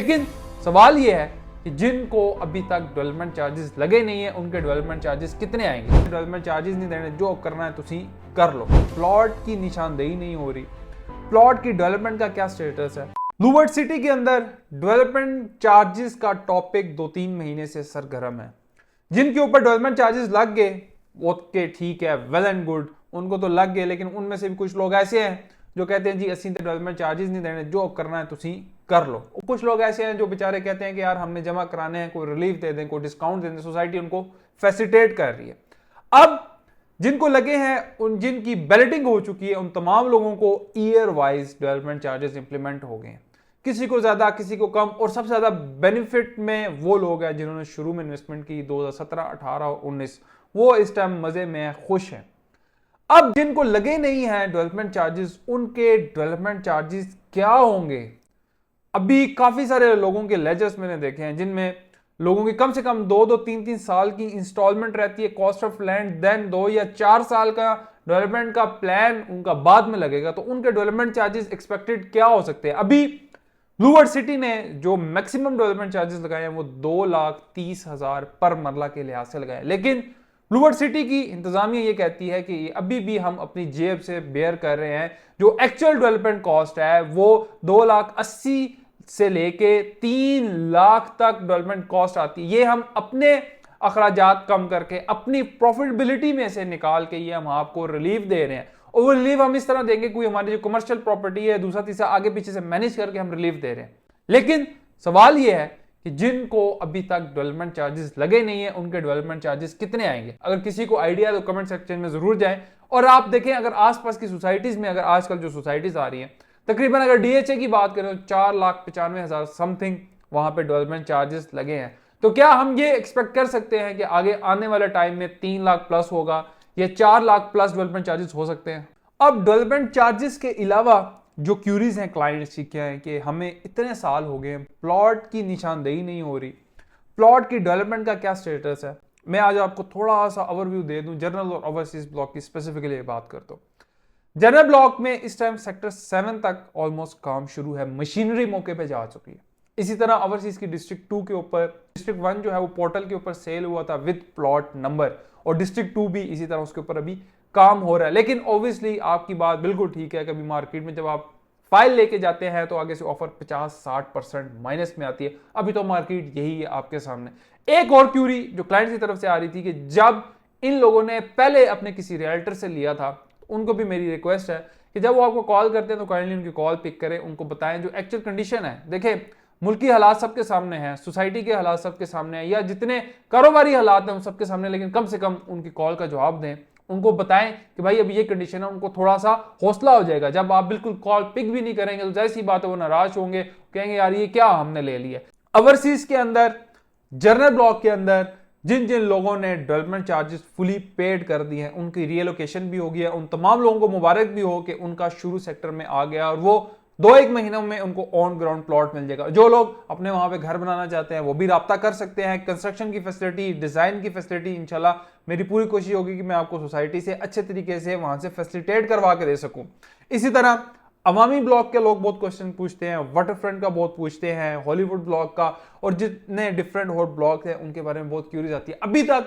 लेकिन सवाल ये है कि जिनको अभी तक डेवलपमेंट चार्जेस लगे नहीं है उनके डेवलपमेंट चार्जेस कितने आएंगे। डेवलपमेंट चार्जेस नहीं देने, जो करना है तुसी कर लो। प्लॉट की निशानदेही नहीं हो रही, प्लॉट की डेवलपमेंट का क्या स्टेटस है। लूवर्ड सिटी के अंदर डेवलपमेंट चार्जेस का टॉपिक 2-3 महीने से सरगर्म है। जिनके ऊपर डेवलपमेंट चार्जेस लग गए ओके ठीक है, वेल एंड गुड, उनको तो लग गए, लेकिन उनमें से भी कुछ लोग ऐसे हैं जो कहते हैं जी असं तो डेवलपमेंट चार्जेस नहीं देने, जो करना है तुसी कर लो। कुछ लोग ऐसे हैं जो बेचारे कहते हैं कि यार हमने जमा कराने हैं, कोई रिलीफ दे दें, कोई डिस्काउंट दे दें, सोसाइटी उनको फैसिलिटेट कर रही है। अब जिनको लगे हैं, उन जिनकी बैलेटिंग हो चुकी है, उन तमाम लोगों को year wise development charges implement हो गए हैं, किसी को ज्यादा किसी को कम, और सबसे ज्यादा बेनिफिट में वो लोग हैं जिन्होंने शुरू में इन्वेस्टमेंट की 2017, 18 और 19, वो इस टाइम मजे में खुश हैं। अब जिनको लगे नहीं हैं डेवलपमेंट चार्जेस, उनके डेवलपमेंट चार्जेस क्या होंगे। अभी काफी सारे लोगों के लेजर्स मैंने देखे हैं जिनमें लोगों की कम से कम 2-2, 3-3 साल की इंस्टॉलमेंट रहती है कॉस्ट ऑफ लैंड, देन 2 या 4 साल का डेवलपमेंट का प्लान उनका बाद में लगेगा, तो उनके डेवलपमेंट चार्जेस एक्सपेक्टेड क्या हो सकते हैं। अभी लूवर्ड सिटी ने जो मैक्सिमम डेवलपमेंट चार्जेस लगाए हैं वो 2,30,000 पर मरला के लिहाज से लगाए, लेकिन लूवर्ड सिटी की इंतजामिया ये कहती है कि अभी भी हम अपनी जेब से बेयर कर रहे हैं, जो एक्चुअल डेवलपमेंट कॉस्ट है वो 2,80,000 से लेके 3 लाख तक डेवलपमेंट कॉस्ट आती है। ये हम अपने अखराजात कम करके अपनी प्रॉफिटेबिलिटी में से निकाल के ये हम आपको रिलीफ दे रहे हैं, और वो रिलीफ हम इस तरह देंगे कोई हमारी जो कमर्शियल प्रॉपर्टी है दूसरा तीसरा आगे पीछे से मैनेज करके हम रिलीफ दे रहे हैं। लेकिन सवाल ये है कि जिनको अभी तक डेवलपमेंट चार्जेस लगे नहीं है उनके डेवलपमेंट चार्जेस कितने आएंगे। अगर किसी को आइडिया तो कमेंट सेक्शन में जरूर जाएं, और आप देखें अगर आसपास की सोसाइटीज में, अगर आजकल जो सोसाइटीज आ रही हैं, तकरीबन अगर डीएचए की बात करें तो 4,95,000 समथिंग वहां पे डेवलपमेंट चार्जेस लगे हैं। तो क्या हम ये एक्सपेक्ट कर सकते हैं कि आगे आने वाले टाइम में 3 लाख प्लस होगा या 4 लाख प्लस डेवलपमेंट चार्जेस हो सकते हैं। अब डेवलपमेंट चार्जेस के अलावा जो क्यूरीज हैं क्लाइंट्स की क्या है कि हमें इतने साल हो गए प्लॉट की निशानदेही नहीं हो रही, प्लॉट की डेवलपमेंट का क्या स्टेटस है। मैं आज आपको थोड़ा सा ओवरव्यू दे दूं जनरल और ओवरसीज ब्लॉक की स्पेसिफिकली बात करता हूं। जनरल ब्लॉक में इस टाइम सेक्टर 7 तक ऑलमोस्ट काम शुरू है, मशीनरी मौके पे जा चुकी है। इसी तरह ओवरसीज की डिस्ट्रिक्ट 2 के ऊपर, डिस्ट्रिक्ट 1 जो है वो पोर्टल के ऊपर सेल हुआ था विद प्लॉट नंबर, और डिस्ट्रिक्ट 2 भी इसी तरह उसके ऊपर अभी काम हो रहा है। लेकिन ऑब्वियसली आपकी बात बिल्कुल ठीक है, कभी मार्केट में जब आप फाइल लेके जाते हैं तो आगे से ऑफर 50-60% माइनस में आती है। अभी तो मार्केट यही है आपके सामने। एक और क्यूरी जो क्लाइंट की तरफ से आ रही थी कि जब इन लोगों ने पहले अपने किसी रियल्टर से लिया था, उनको भी मेरी रिक्वेस्ट है कि जब वो आपको कॉल करते हैं तो काइंडली उनकी कॉल पिक करें, उनको बताएं जो एक्चुअल कंडीशन है। देखें मुल्की हालात सबके सामने हैं, सोसाइटी के हालात सबके सामने हैं, या जितने कारोबारी हालात हैं उन सबके सामने, लेकिन कम से कम उनकी कॉल का जवाब दें, उनको बताएं कि भाई अभी ये कंडीशन है, उनको थोड़ा सा हौसला हो जाएगा। जब आप बिल्कुल कॉल पिक भी नहीं करेंगे तो जाहिर सी बात है वो नाराज होंगे, कहेंगे यार ये क्या हमने ले लिया। ओवरसीज के अंदर जनरल ब्लॉक के अंदर जिन जिन लोगों ने डेवलपमेंट चार्जेस फुली पेड कर दिए हैं उनकी रिएलोकेशन भी हो गया, उन तमाम लोगों को मुबारक भी हो कि उनका शुरू सेक्टर में आ गया और वो 2-1 महीनों में उनको ऑन ग्राउंड प्लॉट मिल जाएगा। जो लोग अपने वहां पे घर बनाना चाहते हैं वो भी राब्ता कर सकते हैं। कंस्ट्रक्शन की फैसिलिटी, डिजाइन की फैसिलिटी इंशाल्लाह मेरी पूरी कोशिश होगी कि मैं आपको सोसाइटी से अच्छे तरीके से वहां से फैसिलिटेट करवा के दे सकूं। इसी तरह अवामी ब्लॉक के लोग बहुत क्वेश्चन पूछते हैं, वाटरफ्रंट का बहुत पूछते हैं, हॉलीवुड ब्लॉक का, और जितने डिफरेंट हॉट ब्लॉक हैं उनके बारे में बहुत क्यूरीज आती है। अभी तक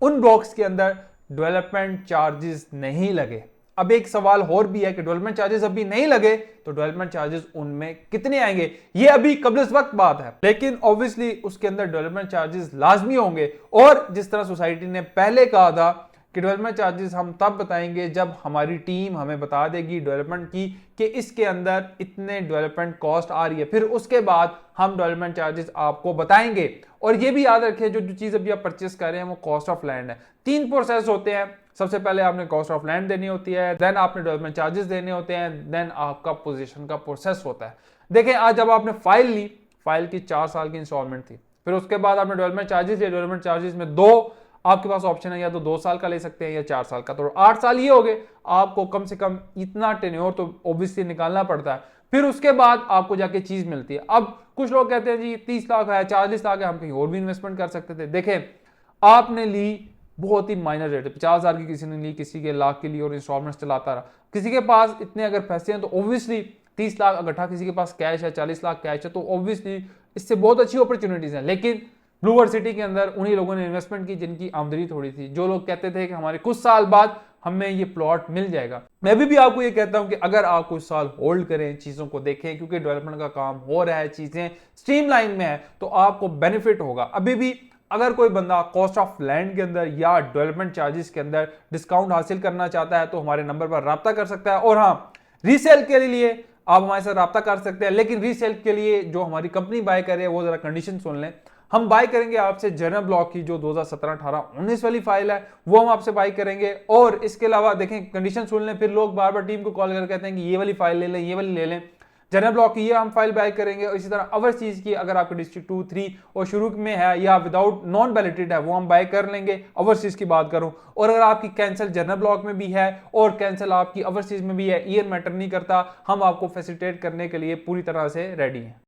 उन ब्लॉक्स के अंदर डेवलपमेंट चार्जेस नहीं लगे। अब एक सवाल और भी है कि डेवलपमेंट चार्जेस अभी नहीं लगे तो डेवलपमेंट चार्जेस उनमें कितने आएंगे, ये अभी कब्ल वक्त बात है, लेकिन ऑब्वियसली उसके अंदर डेवलपमेंट चार्जेस लाजमी होंगे। और जिस तरह सोसाइटी ने पहले कहा था कि डेवलपमेंट चार्जेस हम तब बताएंगे जब हमारी टीम हमें बता देगी डेवलपमेंट की कि इसके अंदर इतने डेवलपमेंट कॉस्ट आ रही है, फिर उसके बाद हम डेवलपमेंट चार्जेस आपको बताएंगे। और ये भी याद रखें जो चीज अभी आप परचेस कर रहे हैं वो कॉस्ट ऑफ लैंड है। 3 प्रोसेस होते हैं, सबसे पहले आपने कॉस्ट ऑफ लैंड देनी होती है, देन आपने डेवलपमेंट चार्जेस देने होते हैं, देन आपका पोजीशन का प्रोसेस होता है। देखें आज जब आपने फाइल ली, फाइल की 4 साल की इंस्टॉलमेंट थी, फिर उसके बाद आपने डेवलपमेंट चार्जेस लिए, डेवलपमेंट चार्जेस में 2 आपके पास ऑप्शन है, या तो 2 साल का ले सकते हैं या 4 साल का, तो 8 साल ये हो गए। आपको कम से कम इतना टेन्योर तो ऑब्वियसली निकालना पड़ता है, फिर उसके बाद आपको जाके चीज मिलती है। अब कुछ लोग कहते हैं जी 30 लाख है, 40 लाख है, हम कहीं और भी इन्वेस्टमेंट कर सकते थे। देखें आपने ली बहुत ही माइनर रेट है, 50,000 की किसी ने ली, किसी के लाख की ली और इंस्टॉलमेंट चलाता रहा। किसी के पास इतने अगर पैसे हैं तो ऑब्वियसली 30 लाख इकट्ठा किसी के पास कैश है, 40 लाख कैश है, तो ऑब्वियसली इससे बहुत अच्छी अपॉर्चुनिटीज हैं। लेकिन ब्लू वर्ल्ड सिटी के अंदर उन्हीं लोगों ने इन्वेस्टमेंट की जिनकी आमदनी थोड़ी थी, जो लोग कहते थे कि हमारे कुछ साल बाद हमें ये प्लॉट मिल जाएगा। मैं भी आपको ये कहता हूं कि अगर आप कुछ साल होल्ड करें, चीजों को देखें, क्योंकि डेवलपमेंट का काम हो रहा है, चीजें स्ट्रीमलाइन में है, तो आपको बेनिफिट होगा। अभी भी अगर कोई बंदा कॉस्ट ऑफ लैंड के अंदर या डेवलपमेंट चार्जेस के अंदर डिस्काउंट हासिल करना चाहता है तो हमारे नंबर पर राब्ता कर सकता है। और हाँ, रीसेल के लिए आप हमारे साथ राब्ता कर सकते हैं, लेकिन रीसेल के लिए जो हमारी कंपनी बाय करे वो जरा कंडीशन सुन लें। हम बाय करेंगे आपसे जनरल ब्लॉक की जो 2017, 18, 19 वाली फाइल है, वो हम आपसे बाय करेंगे। और इसके अलावा देखें, कंडीशन सुन लें, फिर लोग बार बार टीम को कॉल कर कहते हैं कि ये वाली फाइल ले लें, ये वाली ले लें। जनरल ब्लॉक की ये हम फाइल बाय करेंगे, और इसी तरह ओवरसीज की अगर आपके डिस्ट्रिक्ट 2, 3 और शुरू में है या विदाउट नॉन बैलेटेड है, वो हम बाय कर लेंगे। ओवरसीज की बात करूं, और अगर आपकी कैंसिल जनरल ब्लॉक में भी है और कैंसिल आपकी ओवरसीज में भी है, ईयर मैटर नहीं करता, हम आपको फैसिलिटेट करने के लिए पूरी तरह से रेडी हैं।